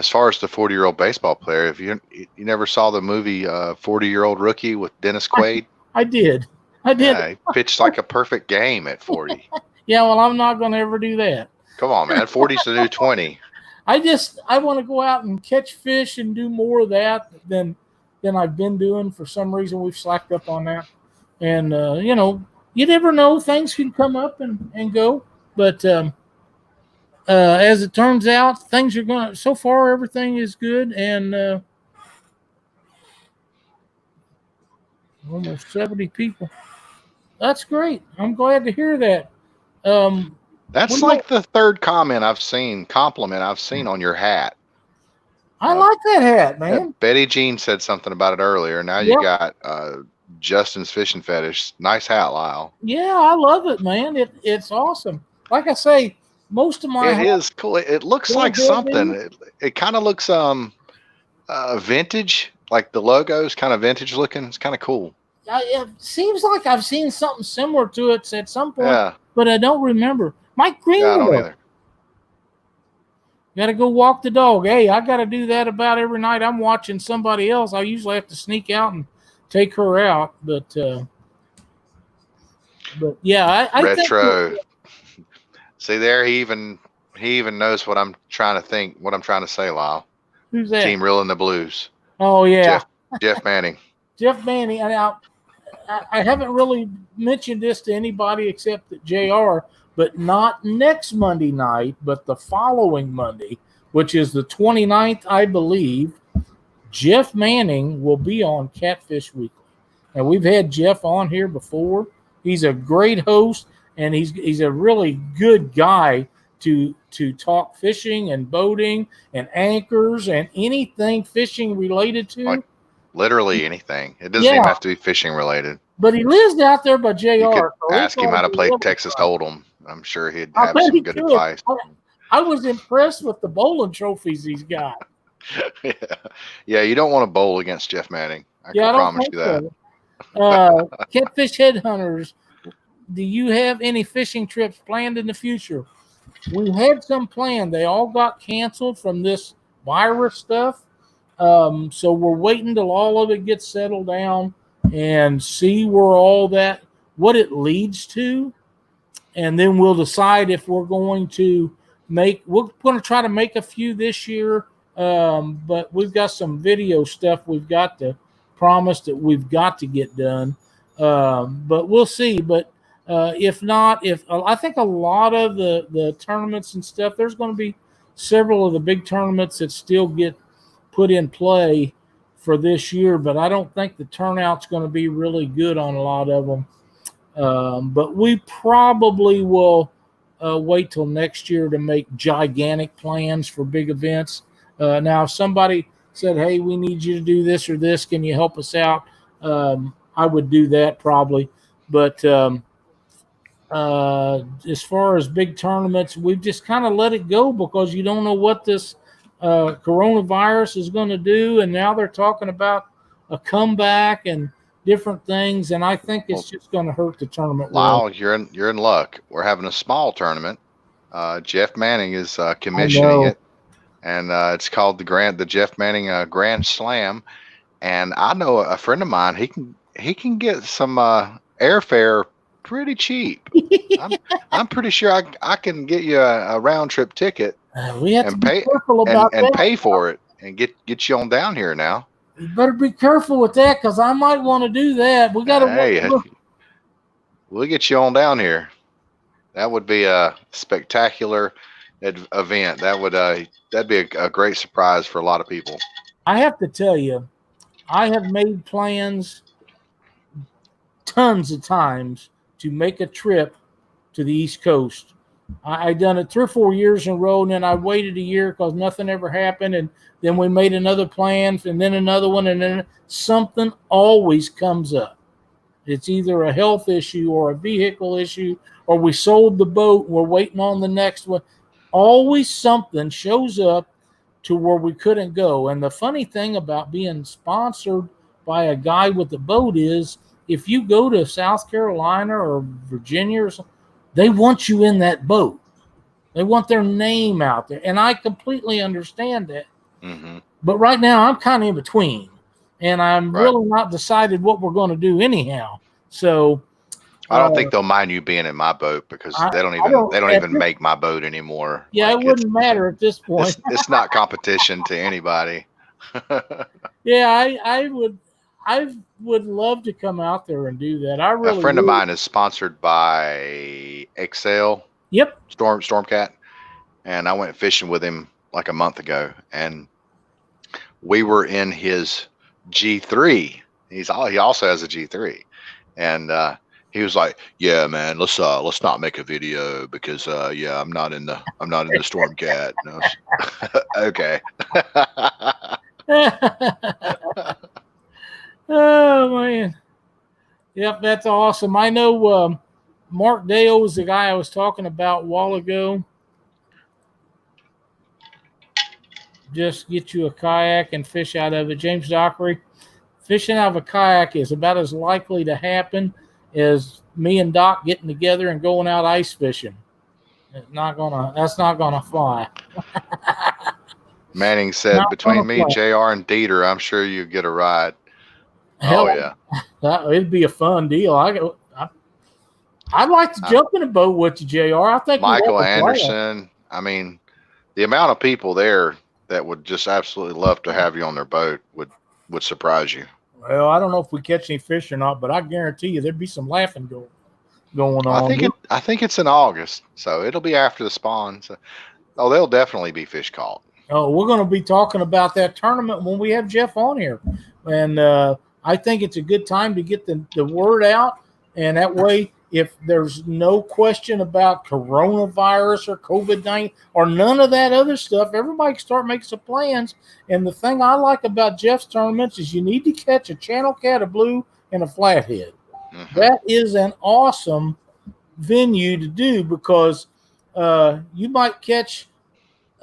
far as the 40-year-old baseball player, if you never saw the movie 40-Year-Old Rookie with Dennis Quaid? I did. Yeah, he pitched like a perfect game at 40. Yeah, well, I'm not going to ever do that. Come on, man. 40's the new 20. I want to go out and catch fish and do more of that than I've been doing. For some reason, we've slacked up on that. And, you never know. Things can come up and go. But as it turns out, things are so far, everything is good. And almost 70 people. That's great. I'm glad to hear that. That's like the third compliment I've seen on your hat. I like that hat, man. Yeah, Betty Jean said something about it earlier. Now you got Justin's Fishing Fetish. Nice hat, Lyle. Yeah, I love it, man. It's awesome. Like I say, most of my It is cool. It looks like something. It kind of looks vintage. Like the logo's kind of vintage looking. It's kind of cool. It seems like I've seen something similar to it at some point, but I don't remember. Mike Green. Yeah, I don't either. Got to go walk the dog. Hey, I got to do that about every night. I'm watching somebody else. I usually have to sneak out and take her out, but yeah, I Retro. think See there, he even knows what I'm trying to think. What I'm trying to say, Lyle. Who's that? Team Reeling the Blues. Oh yeah, Jeff Manning. Jeff Manning. I haven't really mentioned this to anybody except that JR, but not next Monday night, but the following Monday, which is the 29th, I believe, Jeff Manning will be on Catfish Weekly. And we've had Jeff on here before. He's a great host, and he's a really good guy to talk fishing and boating and anchors and anything fishing related to. Like literally anything. It doesn't even have to be fishing related. But he lives out there by JR. You could so ask him how to play Texas Hold'em. I'm sure he'd have some good advice. I was impressed with the bowling trophies he's got. Yeah, you don't want to bowl against Jeff Manning. I can promise you that. Catfish Headhunters, do you have any fishing trips planned in the future? We had some planned. They all got canceled from this virus stuff. So we're waiting till all of it gets settled down and see what it leads to. And then we'll decide if we're going to try to make a few this year. But we've got some video stuff we've got to promise that we've got to get done. But we'll see. But if not, I think a lot of the tournaments and stuff, there's going to be several of the big tournaments that still get put in play for this year, but I don't think the turnout's going to be really good on a lot of them. But we probably will wait till next year to make gigantic plans for big events. Now, if somebody said, hey, we need you to do this or this, can you help us out? I would do that probably. But as far as big tournaments, we've just kind of let it go because you don't know what this coronavirus is going to do. And now they're talking about a comeback, and different things, and I think it's just going to hurt the tournament. Lyle, you're in luck. We're having a small tournament. Jeff Manning is commissioning it, and it's called the Jeff Manning Grand Slam. And I know a friend of mine. He can get some airfare pretty cheap. I'm pretty sure I can get you a round trip ticket. We have to be careful about that. And pay for it and get you on down here now. You better be careful with that because I might want to do that. We got to. Hey, we'll get you on down here. That would be a spectacular event. That'd be a great surprise for a lot of people. I have to tell you, I have made plans tons of times to make a trip to the East Coast. I done it 3 or 4 years in a row, and then I waited a year because nothing ever happened, and then we made another plan, and then another one, and then something always comes up. It's either a health issue or a vehicle issue, or we sold the boat and we're waiting on the next one. Always something shows up to where we couldn't go. And the funny thing about being sponsored by a guy with the boat is if you go to South Carolina or Virginia or something, they want you in that boat. They want their name out there. And I completely understand that. Mm-hmm. But right now I'm kind of in between. And I'm really not decided what we're going to do anyhow. So I don't think they'll mind you being in my boat because they don't even make my boat anymore. Yeah, like, it wouldn't matter at this point. It's not competition to anybody. Yeah, I would love to come out there and do that. A friend of mine is sponsored by Excel. Yep. Stormcat, and I went fishing with him like a month ago, and we were in his G3. He also has a G3, and he was like, "Yeah, man, let's not make a video because I'm not in the Stormcat." Okay. Oh man, yep, that's awesome. I know Mark Dale was the guy I was talking about a while ago. Just get you a kayak and fish out of it. James Dockery, fishing out of a kayak is about as likely to happen as me and Doc getting together and going out ice fishing. That's not gonna fly. Manning said, between me, JR, and Dieter, I'm sure you get a ride. Hell, yeah. It'd be a fun deal. I'd like to jump in a boat with you, JR. I think Michael Anderson. I mean, the amount of people there that would just absolutely love to have you on their boat would surprise you. Well, I don't know if we catch any fish or not, but I guarantee you there'd be some laughing going on. I think it's in August, so it'll be after the spawn. So, there'll definitely be fish caught. Oh, we're going to be talking about that tournament when we have Jeff on here, and I think it's a good time to get the word out, and that way, if there's no question about coronavirus or COVID-19 or none of that other stuff, everybody can start making some plans. And the thing I like about Jeff's tournaments is you need to catch a channel cat, a blue, and a flathead. Mm-hmm. That is an awesome venue to do because you might catch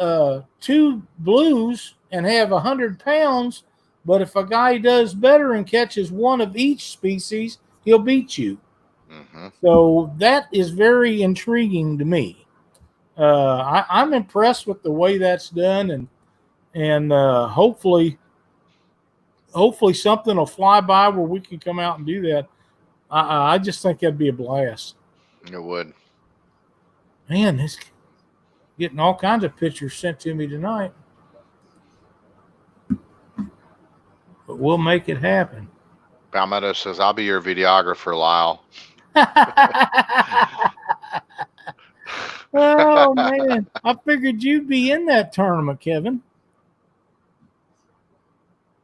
2 blues and have 100 pounds, but if a guy does better and catches one of each species, he'll beat you. Mm-hmm. So that is very intriguing to me. I'm impressed with the way that's done, and hopefully something will fly by where we can come out and do that. I just think that'd be a blast. It would. Man, this getting all kinds of pictures sent to me tonight, but we'll make it happen. Palmetto says, "I'll be your videographer, Lyle." Oh man, I figured you'd be in that tournament, Kevin.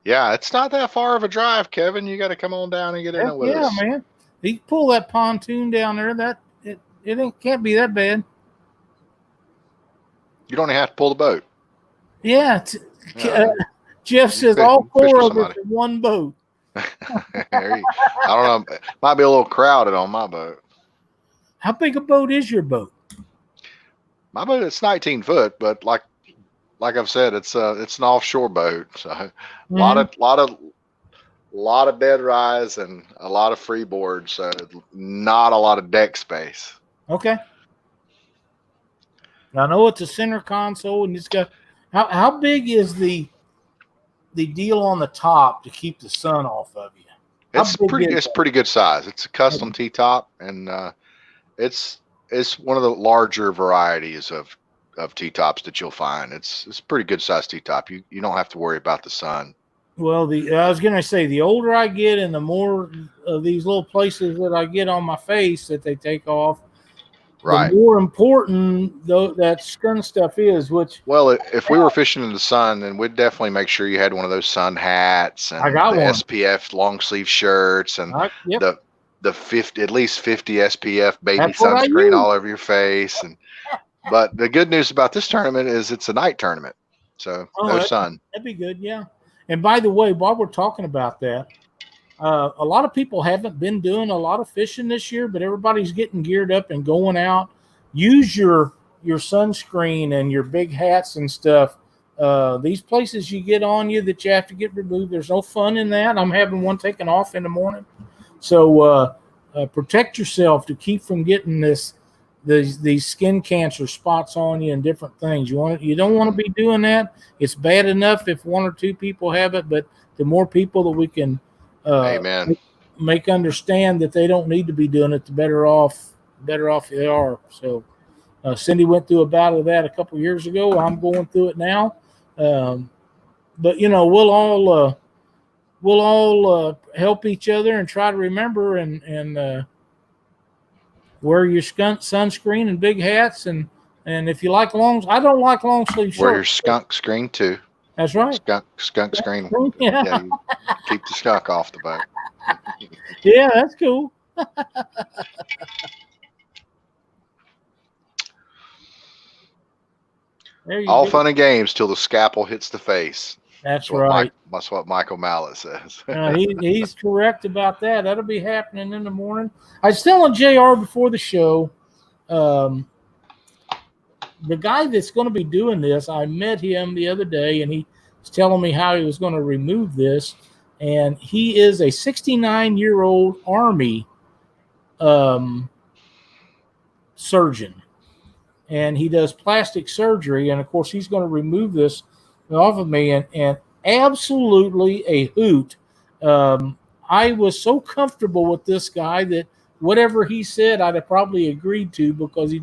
Yeah, it's not that far of a drive, Kevin. You got to come on down and get in it with us. Yeah, man. You pull that pontoon down there. It can't be that bad. You don't have to pull the boat. Yeah. Jeff says all 4 of us in one boat. I don't know. Might be a little crowded on my boat. How big a boat is your boat? My boat, it's 19 foot, but like I've said, it's an offshore boat. So a lot lot of bed rise and a lot of freeboard, so not a lot of deck space. Okay. I know it's a center console, and it's got how big is the deal on the top to keep the sun off of you? It's pretty good size. It's a custom T-top, and it's one of the larger varieties of T-tops that you'll find. It's pretty good size T-top. You don't have to worry about the sun. Well, I was going to say, the older I get and the more of these little places that I get on my face that they take off, right, the more important that skunk stuff is. Which, well, if we were fishing in the sun, then we'd definitely make sure you had one of those sun hats and I got the one. SPF long sleeve shirts and the 50, at least 50 SPF baby sunscreen all over your face. But the good news about this tournament is it's a night tournament, so no sun. That'd be good, yeah. And by the way, while we're talking about that, a lot of people haven't been doing a lot of fishing this year, but everybody's getting geared up and going out. Use your sunscreen and your big hats and stuff. These places you get on you that you have to get removed, there's no fun in that. I'm having one taken off in the morning. So protect yourself to keep from getting these skin cancer spots on you and different things. You don't want to be doing that. It's bad enough if one or two people have it, but the more people that we can make understand that they don't need to be doing it, the better off they are. So Cindy went through a battle of that a couple years ago. I'm going through it now. But we'll all help each other and try to remember and wear your sunscreen and big hats, and if you like I don't like long sleeve shirts. Wear your skunk screen too. That's right. Skunk screen. Yeah. You keep the skunk off the boat. Yeah, that's cool. All fun and games till the scalpel hits the face. That's right. That's what Michael Mallet says. He's correct about that. That'll be happening in the morning. I was telling JR before the show, the guy that's going to be doing this, I met him the other day, and he was telling me how he was going to remove this. And he is a 69-year-old Army surgeon. And he does plastic surgery. And, of course, he's going to remove this off of me, and absolutely a hoot. I was so comfortable with this guy that whatever he said, I'd have probably agreed to, because he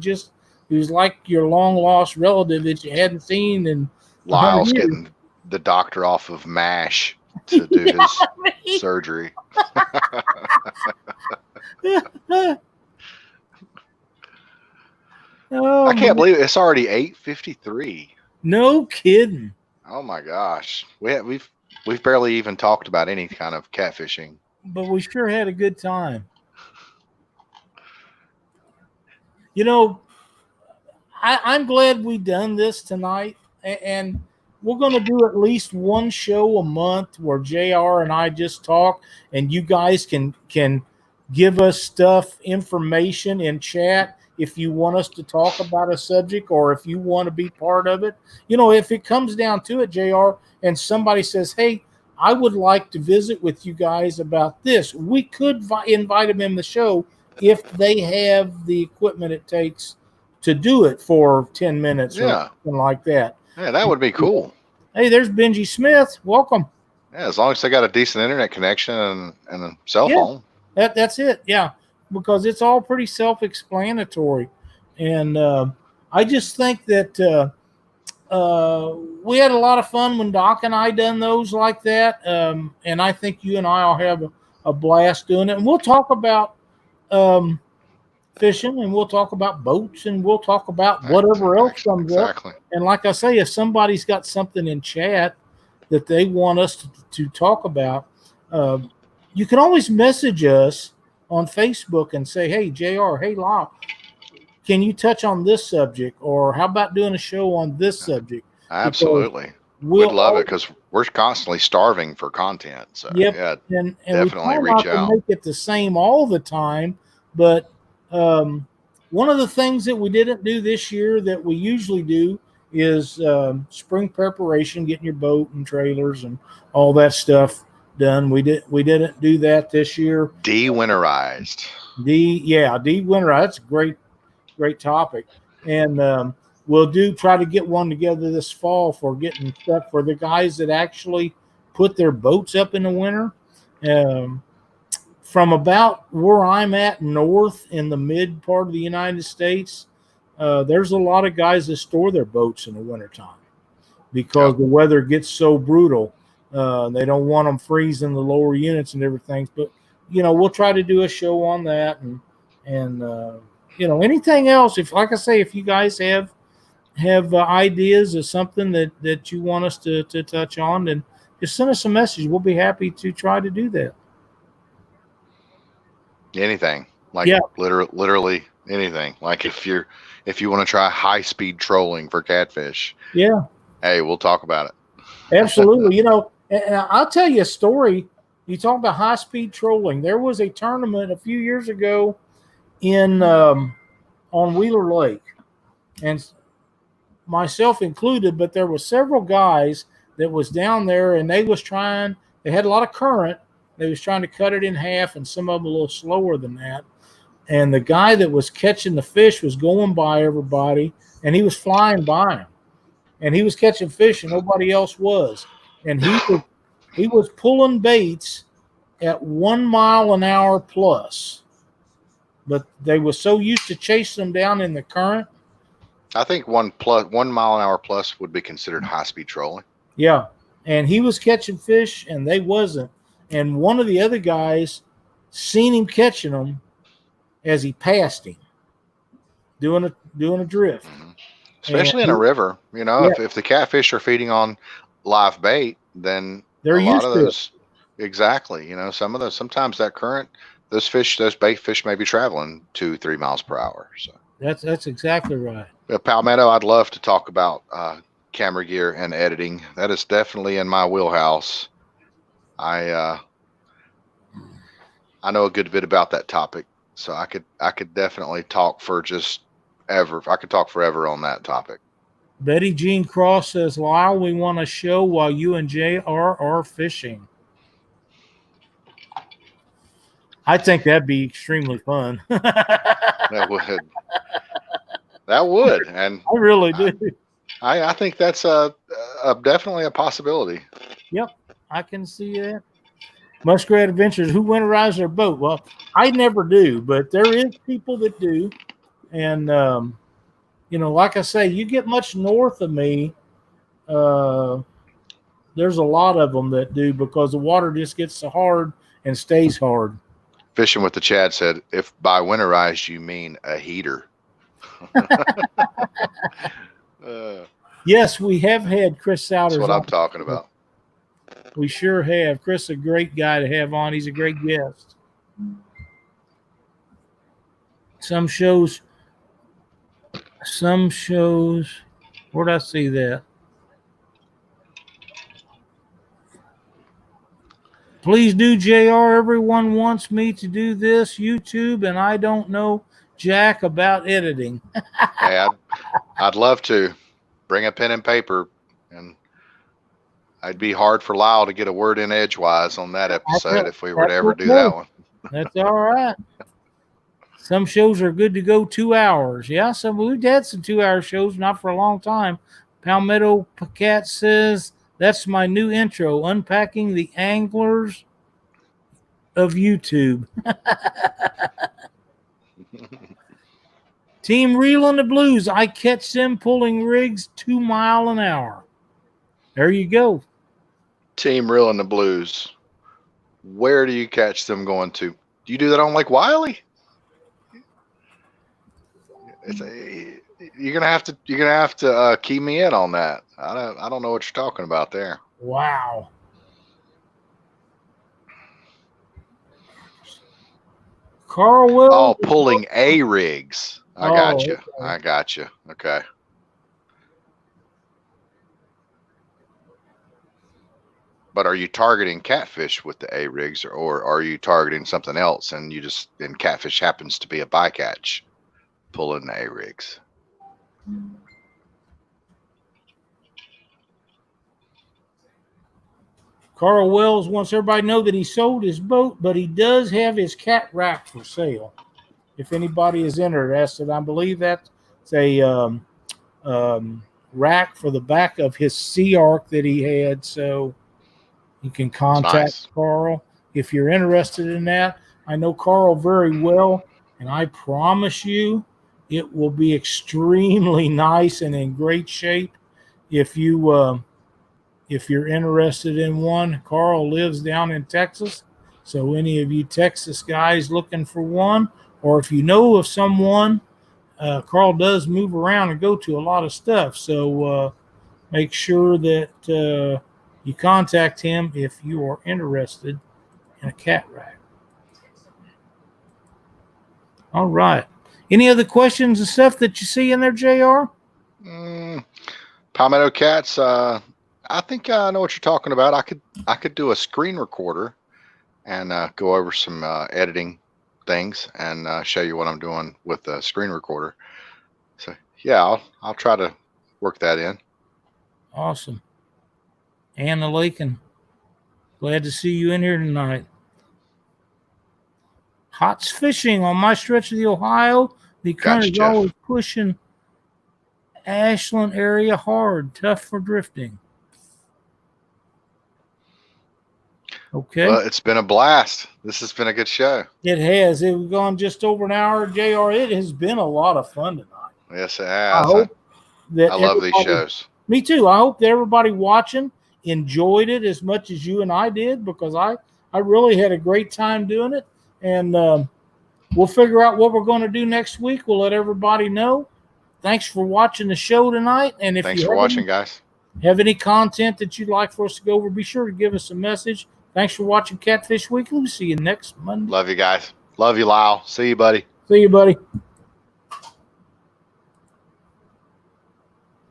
was like your long lost relative that you hadn't seen. And Lyle's getting the doctor off of MASH to do his surgery. I can't believe it's already 8:53. No kidding. Oh my gosh, we've barely even talked about any kind of catfishing, but we sure had a good time. I'm glad we done this tonight, and we're going to do at least one show a month where JR and I just talk, and you guys can give us information in chat if you want us to talk about a subject, or if you want to be part of it. If it comes down to it, JR, and somebody says, hey, I would like to visit with you guys about this, we could invite them in the show if they have the equipment it takes to do it for 10 minutes or something like that. Yeah, that would be cool. Hey, there's Benji Smith. Welcome. Yeah, as long as they got a decent internet connection and a cell phone. That's it, yeah. Because it's all pretty self-explanatory. And I just think that we had a lot of fun when Doc and I done those like that. And I think you and I will have a blast doing it. And we'll talk about fishing, and we'll talk about boats, and we'll talk about whatever else comes up. And like I say, if somebody's got something in chat that they want us to talk about, you can always message us on Facebook and say, hey, JR, hey, Lyle, can you touch on this subject? Or how about doing a show on this subject? Absolutely. We'd love it, because we're constantly starving for content. So yeah, and definitely reach out. Make it the same all the time, but one of the things that we didn't do this year that we usually do is spring preparation, getting your boat and trailers and all that stuff done. We didn't do that this year. De-winterized. De-winter. That's a great topic. And we'll try to get one together this fall for getting stuff for the guys that actually put their boats up in the winter. From about where I'm at north in the mid part of the United States, there's a lot of guys that store their boats in the wintertime because the weather gets so brutal. They don't want them freezing the lower units and everything. But, we'll try to do a show on that. And anything else, like I say, if you guys have ideas or something that you want us to touch on, then just send us a message. We'll be happy to try to do that. Anything, like literally anything. Like if you want to try high-speed trolling for catfish, hey, we'll talk about it. Absolutely. And I'll tell you a story. You talk about high-speed trolling. There was a tournament a few years ago on Wheeler Lake, and myself included, but there were several guys that was down there, and they had a lot of current. They was trying to cut it in half, and some of them a little slower than that. And the guy that was catching the fish was going by everybody, and he was flying by them. And he was catching fish, and nobody else was. And he was pulling baits at 1 mile an hour plus. But they were so used to chasing them down in the current. I think 1 mile an hour plus would be considered high-speed trolling. Yeah, and he was catching fish, and they wasn't. And one of the other guys seen him catching them as he passed him, doing a drift. Mm-hmm. Especially in a river, if the catfish are feeding on live bait, then they're a lot used of to those. It. Exactly. Sometimes that current, those bait fish may be traveling 2-3 miles per hour. So that's exactly right. Palmetto, I'd love to talk about camera gear and editing. That is definitely in my wheelhouse. I know a good bit about that topic, so I could definitely talk for just ever. I could talk forever on that topic. Betty Jean Cross says, Lyle, we want a show while you and JR are fishing. I think that'd be extremely fun. That would, and I really do. I think that's definitely a possibility. Yep, I can see that. Muskrat Adventures, who winterize their boat? Well, I never do, but there is people that do. And, like I say, you get much north of me, there's a lot of them that do because the water just gets so hard and stays hard. Fishing with the Chad said, if by winterized you mean a heater. Yes, we have had Chris Souders. That's what I'm talking about. We sure have. Chris is a great guy to have on. He's a great guest. Some shows, where'd I see that? Please do, JR. Everyone wants me to do this YouTube, and I don't know jack about editing. Hey, I'd love to. Bring a pen and paper, and I'd be hard for Lyle to get a word in edgewise on that episode if we were to ever do that one. That's all right. Some shows are good to go 2 hours. Yeah, we've had some 2-hour shows, not for a long time. Palmetto Pacat says, that's my new intro, unpacking the anglers of YouTube. Team Reeling the Blues, I catch them pulling rigs 2 miles an hour. There you go. Team Reeling the Blues. Where do you catch them going to? Do you do that on Lake Wiley? You're gonna have to key me in on that. I don't know what you're talking about there. Wow. Carl Will. Oh, pulling A rigs. I got you. Okay. I got you. Okay. But are you targeting catfish with the A rigs, or are you targeting something else and catfish happens to be a bycatch pulling the A rigs? Carl Wells wants everybody to know that he sold his boat, but he does have his cat rack for sale. If anybody is interested, I believe that's a rack for the back of his Sea Ark that he had. So you can contact nice. Carl if you're interested in that. I know Carl very well, and I promise you it will be extremely nice and in great shape if you're interested in one. Carl lives down in Texas, so any of you Texas guys looking for one, or if you know of someone, Carl does move around and go to a lot of stuff, so make sure that you contact him if you are interested in a cat rack. All right. Any other questions and stuff that you see in there, JR? Palmetto cats. I think I know what you're talking about. I could do a screen recorder and go over some editing things and show you what I'm doing with the screen recorder. So yeah, I'll try to work that in. Awesome. Anna Lakin, glad to see you in here tonight. Hots fishing on my stretch of the Ohio. The current is always pushing Ashland area hard, tough for drifting. Okay. Well, it's been a blast. This has been a good show. It has. It's gone just over an hour, JR. It has been a lot of fun tonight. Yes, it has. I love these shows. Me too. I hope that everybody watching enjoyed it as much as you and I did, because I really had a great time doing it. And we'll figure out what we're going to do next week. We'll let everybody know. Thanks for watching the show tonight. And if Thanks for watching, guys. Have any content that you'd like for us to go over, be sure to give us a message. Thanks for watching Catfish Weekly. We'll see you next Monday. Love you guys. Love you, Lyle. See you, buddy. See you, buddy.